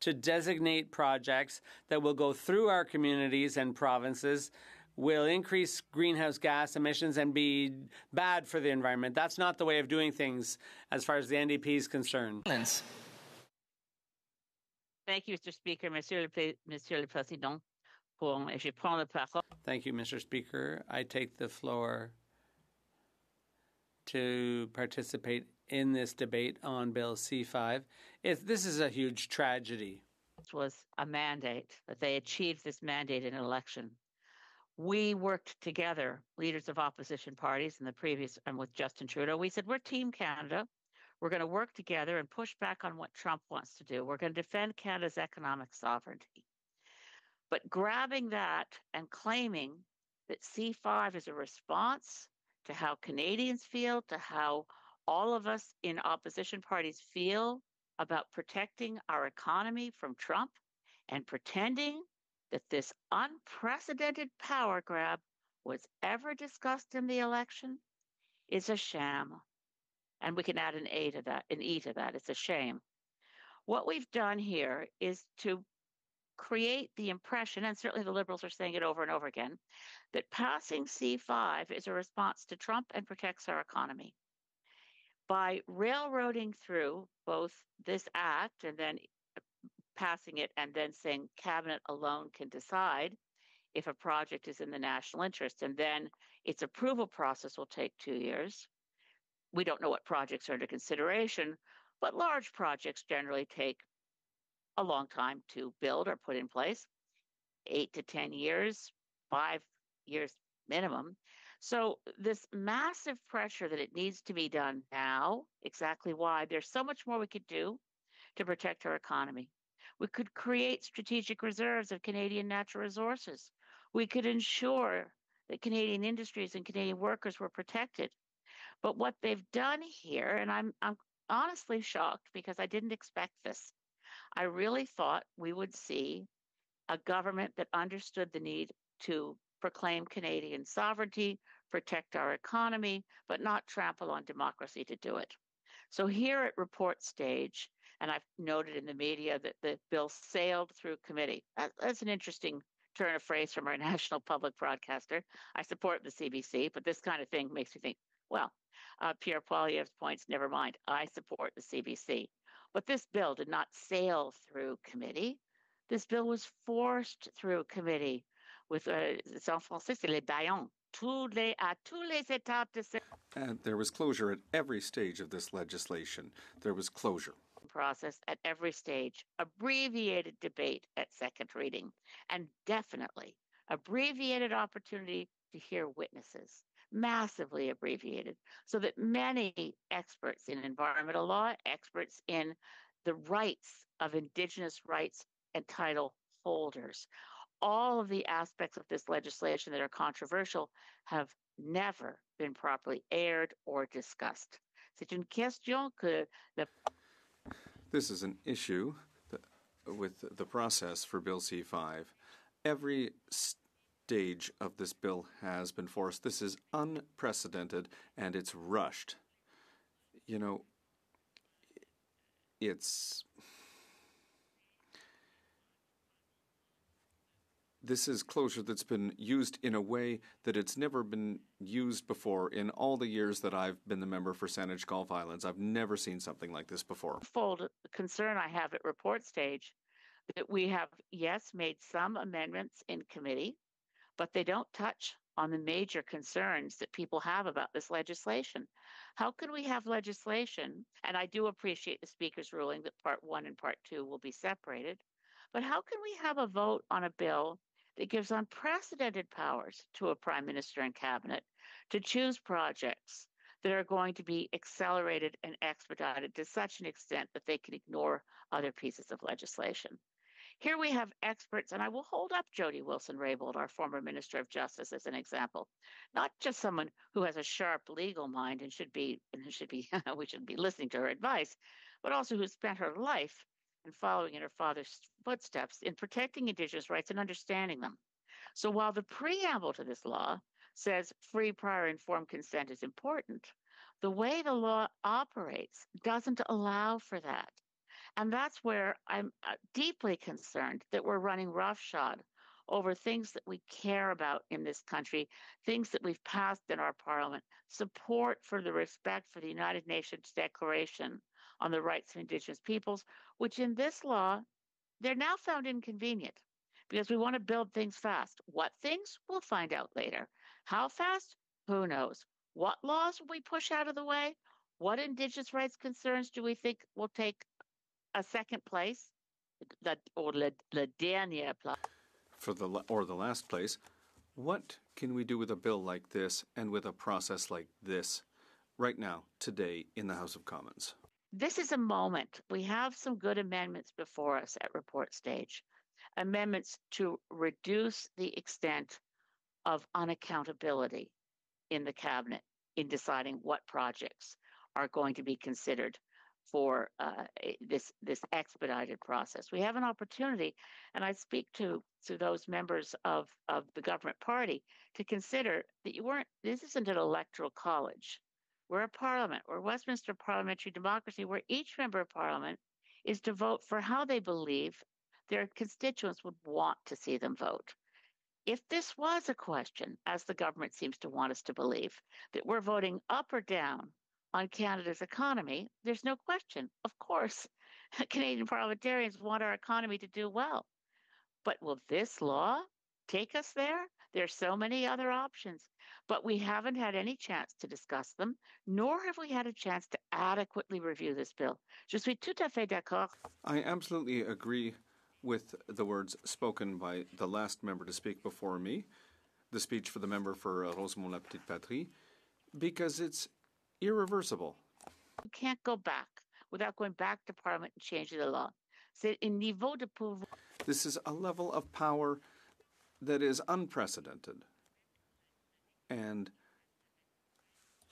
to designate projects that will go through our communities and provinces, will increase greenhouse gas emissions and be bad for the environment. That's not the way of doing things as far as the NDP is concerned. Thank you, Mr. Speaker. Monsieur le Président. Thank you, Mr. Speaker. I take the floor to participate in this debate on Bill C-5. This is a huge tragedy. This was a mandate, that they achieved this mandate in an election. We worked together, leaders of opposition parties in the previous, and with Justin Trudeau. We said, we're Team Canada. We're going to work together and push back on what Trump wants to do. We're going to defend Canada's economic sovereignty. But grabbing that and claiming that C-5 is a response to how Canadians feel, to how all of us in opposition parties feel about protecting our economy from Trump, and pretending that this unprecedented power grab was ever discussed in the election is a sham. And we can add an E to that. It's a shame. What we've done here is to create the impression, and certainly the Liberals are saying it over and over again, that passing C-5 is a response to Trump and protects our economy. By railroading through both this act and then passing it and then saying Cabinet alone can decide if a project is in the national interest, and then its approval process will take 2 years. We don't know what projects are under consideration, but large projects generally take a long time to build or put in place, 8 to 10 years, 5 years minimum. So this massive pressure that it needs to be done now, exactly why. There's so much more we could do to protect our economy. We could create strategic reserves of Canadian natural resources. We could ensure that Canadian industries and Canadian workers were protected. But what they've done here, and I'm honestly shocked because I didn't expect this. I really thought we would see a government that understood the need to proclaim Canadian sovereignty, protect our economy, but not trample on democracy to do it. So here at report stage, and I've noted in the media that the bill sailed through committee. That's an interesting turn of phrase from our national public broadcaster. I support the CBC, but this kind of thing makes me think, well, Pierre Poilievre's points, never mind. I support the CBC. But this bill did not sail through committee. This bill was forced through committee with, it's en français, c'est les bâillons. À tous les étapes de And there was closure at every stage of this legislation. There was closure. Process at every stage, abbreviated debate at second reading, and definitely abbreviated opportunity to hear witnesses, massively abbreviated, so that many experts in environmental law, experts in the rights of Indigenous rights and title holders, all of the aspects of this legislation that are controversial have never been properly aired or discussed. C'est une question que le This is an issue with the process for Bill C-5. Every stage of this bill has been forced. This is unprecedented and it's rushed. You know, this is closure that's been used in a way that it's never been used before in all the years that I've been the member for Saanich Gulf Islands. I've never seen something like this before. Fold concern I have at report stage that we have, yes, made some amendments in committee, but they don't touch on the major concerns that people have about this legislation. How can we have legislation, and I do appreciate the Speaker's ruling that Part 1 and Part 2 will be separated, but how can we have a vote on a bill that gives unprecedented powers to a prime minister and cabinet to choose projects that are going to be accelerated and expedited to such an extent that they can ignore other pieces of legislation? Here we have experts, and I will hold up Jody Wilson-Raybould, our former Minister of Justice, as an example. Not just someone who has a sharp legal mind and we should be listening to her advice, but also who spent her life and following in her father's footsteps in protecting Indigenous rights and understanding them. So while the preamble to this law says free, prior, informed consent is important, the way the law operates doesn't allow for that. And that's where I'm deeply concerned that we're running roughshod over things that we care about in this country, things that we've passed in our parliament, support for the respect for the United Nations Declaration on the Rights of Indigenous Peoples, which in this law, they're now found inconvenient because we want to build things fast. What things? We'll find out later. How fast? Who knows? What laws will we push out of the way? What Indigenous rights concerns do we think will take a second place? Le dernier place. For the last place, what can we do with a bill like this and with a process like this right now, today, in the House of Commons? This is a moment. We have some good amendments before us at report stage. Amendments to reduce the extent of unaccountability in the cabinet in deciding what projects are going to be considered for this expedited process. We have an opportunity, and I speak to those members of the government party to consider that this isn't an electoral college. We're a parliament. We're Westminster parliamentary democracy where each member of parliament is to vote for how they believe their constituents would want to see them vote. If this was a question, as the government seems to want us to believe, that we're voting up or down on Canada's economy, there's no question. Of course, Canadian parliamentarians want our economy to do well. But will this law take us there? There's so many other options, but we haven't had any chance to discuss them, nor have we had a chance to adequately review this bill. Je suis tout à fait d'accord. I absolutely agree with the words spoken by the last member to speak before me, the speech for the member for Rosemont-la-Petite-Patrie, because it's irreversible. You can't go back without going back to Parliament and changing the law. C'est un niveau de pouvoir. This is a level of power that is unprecedented. And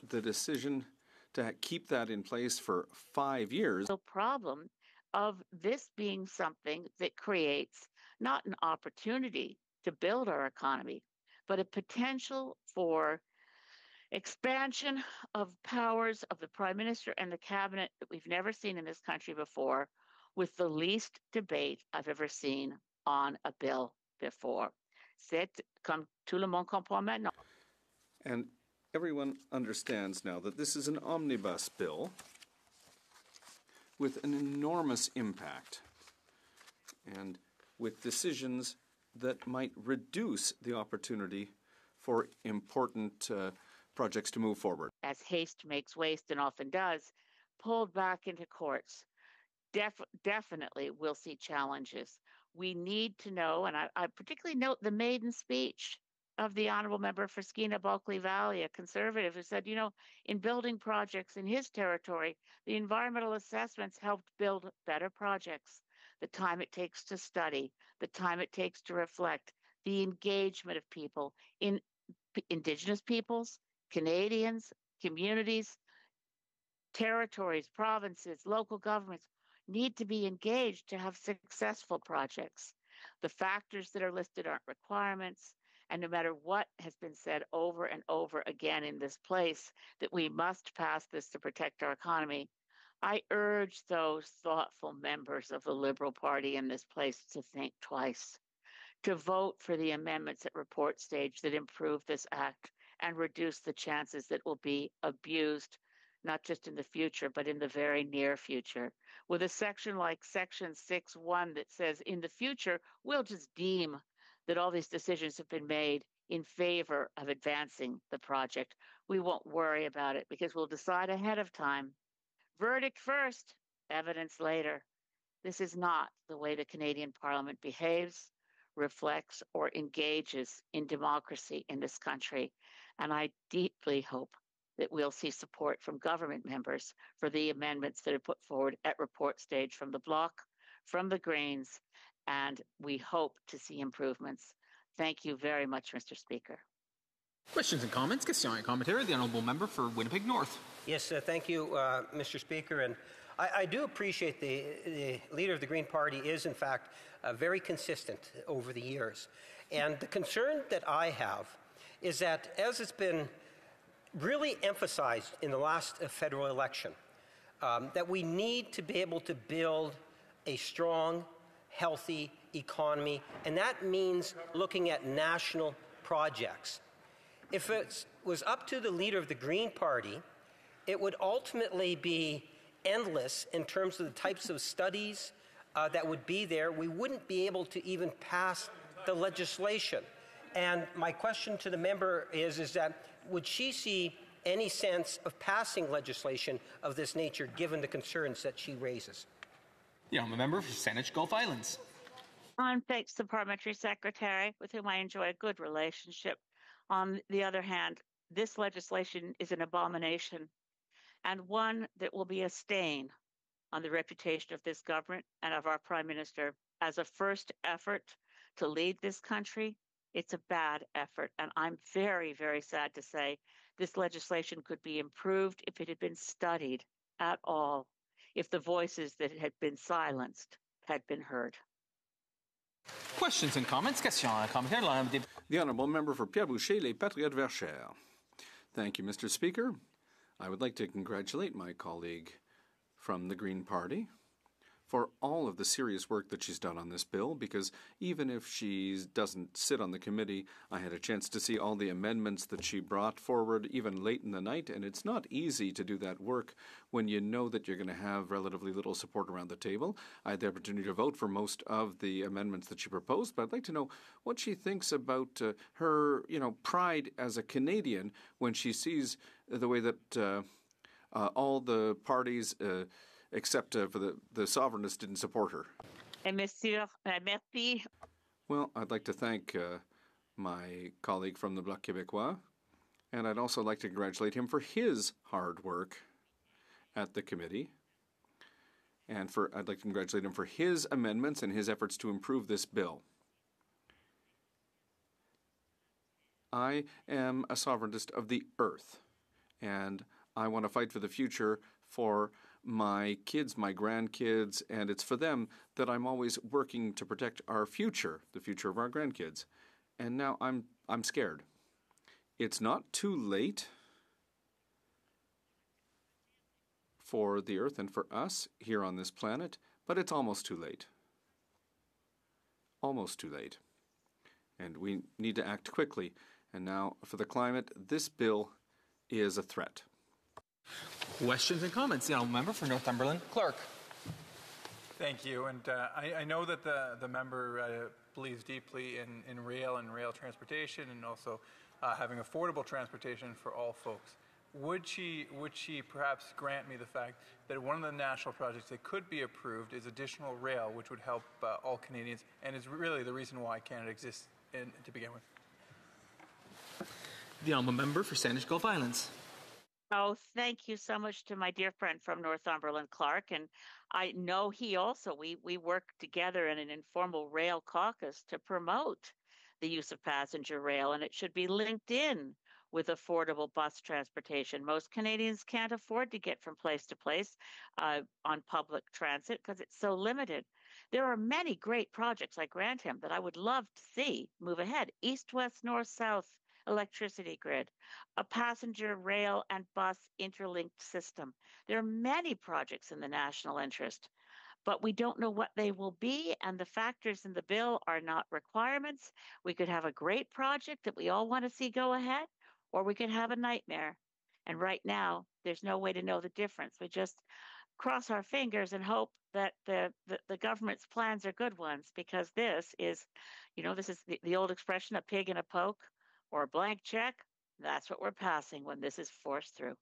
the decision to keep that in place for 5 years. The problem of this being something that creates not an opportunity to build our economy, but a potential for expansion of powers of the Prime Minister and the Cabinet that we've never seen in this country before, with the least debate I've ever seen on a bill before. C'est comme tout le monde comprend maintenant. And everyone understands now that this is an omnibus bill with an enormous impact and with decisions that might reduce the opportunity for important projects to move forward. As haste makes waste and often does, pulled back into courts. Definitely we'll see challenges. We need to know, and I particularly note the maiden speech of the Honourable Member for Skeena-Bulkley Valley, a Conservative, who said, in building projects in his territory, the environmental assessments helped build better projects. The time it takes to study, the time it takes to reflect, the engagement of people in Indigenous peoples, Canadians, communities, territories, provinces, local governments need to be engaged to have successful projects. The factors that are listed aren't requirements. And no matter what has been said over and over again in this place, that we must pass this to protect our economy, I urge those thoughtful members of the Liberal Party in this place to think twice, to vote for the amendments at report stage that improve this act and reduce the chances that it will be abused, not just in the future, but in the very near future. With a section like Section 6.1 that says, in the future, we'll just deem that all these decisions have been made in favor of advancing the project. We won't worry about it because we'll decide ahead of time. Verdict first, evidence later. This is not the way the Canadian Parliament behaves, reflects, or engages in democracy in this country. And I deeply hope that we'll see support from government members for the amendments that are put forward at report stage from the Bloc, from the Greens, and we hope to see improvements. Thank you very much, Mr. Speaker. Questions and comments. Question and commentary. The Honourable Member for Winnipeg North. Yes, thank you, Mr. Speaker. And I do appreciate the Leader of the Green Party is, in fact, very consistent over the years. And the concern that I have is that, as it's been really emphasized in the last federal election, that we need to be able to build a strong, healthy economy, and that means looking at national projects. If it was up to the leader of the Green Party, it would ultimately be endless in terms of the types of studies that would be there. We wouldn't be able to even pass the legislation. And my question to the member is that would she see any sense of passing legislation of this nature given the concerns that she raises? Yeah, I'm a member for Saanich Gulf Islands. Thanks to the Parliamentary Secretary, with whom I enjoy a good relationship. On the other hand, this legislation is an abomination and one that will be a stain on the reputation of this government and of our Prime Minister. As a first effort to lead this country, it's a bad effort. And I'm very, very sad to say this legislation could be improved if it had been studied at all, if the voices that had been silenced had been heard. Questions and comments? Questions et commentaires. The Honourable Member for Pierre Boucher, Les Patriotes Verchères. Thank you, Mr. Speaker. I would like to congratulate my colleague from the Green Party for all of the serious work that she's done on this bill, because even if she doesn't sit on the committee, I had a chance to see all the amendments that she brought forward even late in the night, and it's not easy to do that work when you know that you're going to have relatively little support around the table. I had the opportunity to vote for most of the amendments that she proposed, but I'd like to know what she thinks about her, pride as a Canadian when she sees the way that all the parties except for the sovereignists didn't support her. Monsieur, merci. Well, I'd like to thank my colleague from the Bloc Québécois, and I'd also like to congratulate him for his hard work at the committee, and I'd like to congratulate him for his amendments and his efforts to improve this bill. I am a sovereignist of the earth, and I want to fight for the future for my kids, my grandkids, and it's for them that I'm always working to protect our future, the future of our grandkids. And now I'm scared. It's not too late for the earth and for us here on this planet, but it's almost too late. Almost too late. And we need to act quickly. And now for the climate, this bill is a threat. Questions and comments? The Honourable Member for Northumberland, Clark. Thank you. And I know that the member believes deeply in rail and rail transportation, and also having affordable transportation for all folks. Would she perhaps grant me the fact that one of the national projects that could be approved is additional rail, which would help all Canadians, and is really the reason why Canada exists to begin with? The Honourable Member for Saanich Gulf Islands. Oh, thank you so much to my dear friend from Northumberland, Clark. And I know he also, we work together in an informal rail caucus to promote the use of passenger rail, and it should be linked in with affordable bus transportation. Most Canadians can't afford to get from place to place on public transit because it's so limited. There are many great projects, I grant him, that I would love to see move ahead. East, west, north, south electricity grid, a passenger rail and bus interlinked system. There are many projects in the national interest, but we don't know what they will be, and the factors in the bill are not requirements. We could have a great project that we all want to see go ahead, or we could have a nightmare. And right now, there's no way to know the difference. We just cross our fingers and hope that the government's plans are good ones, because this is the old expression, a pig in a poke or a blank check. That's what we're passing when this is forced through.